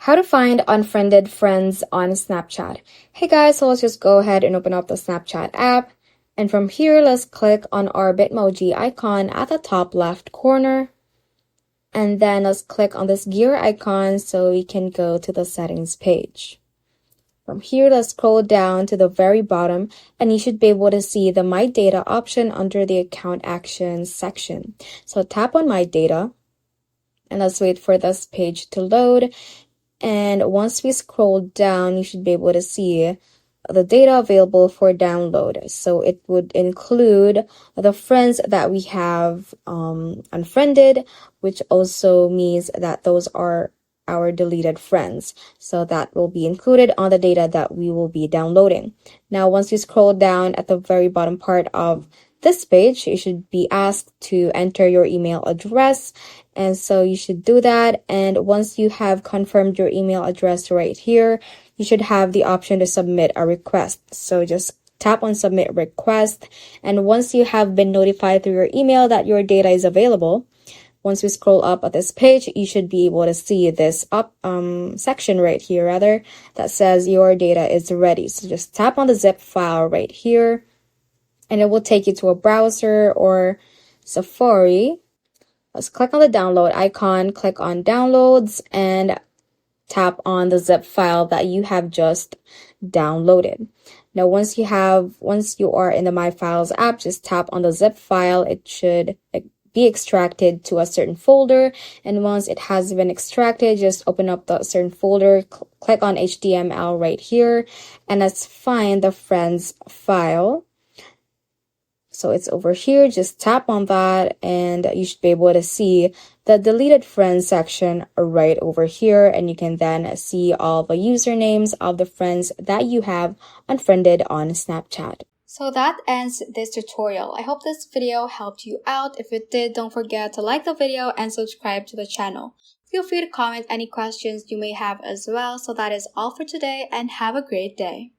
How to find unfriended friends on Snapchat. Hey guys, so let's just go ahead and open up the Snapchat app. And from here, let's click on our Bitmoji icon at the top left corner. And then let's click on this gear icon so we can go to the settings page. From here, let's scroll down to the very bottom and you should be able to see the My Data option under the Account Actions section. So tap on My Data and let's wait for this page to load. And once we scroll down, you should be able to see the data available for download. So it would include the friends that we have unfriended, which also means that those are our deleted friends. So that will be included on the data that we will be downloading. Now, once you scroll down at the very bottom part of this page, you should be asked to enter your email address. And so you should do that. And once you have confirmed your email address right here, you should have the option to submit a request. So just tap on submit request. And once you have been notified through your email that your data is available, once we scroll up at this page, you should be able to see this section right here, that says your data is ready. So just tap on the zip file right here, and it will take you to a browser or Safari. Let's click on the download icon, click on downloads, and tap on the zip file that you have just downloaded. Now, once you are in the My Files app, just tap on the zip file. It should be extracted to a certain folder. And once it has been extracted, just open up the certain folder, click on HTML right here, and let's find the friends file. So it's over here, just tap on that and you should be able to see the deleted friends section right over here. And you can then see all the usernames of the friends that you have unfriended on Snapchat. So that ends this tutorial. I hope this video helped you out. If it did, don't forget to like the video and subscribe to the channel. Feel free to comment any questions you may have as well. So that is all for today and have a great day.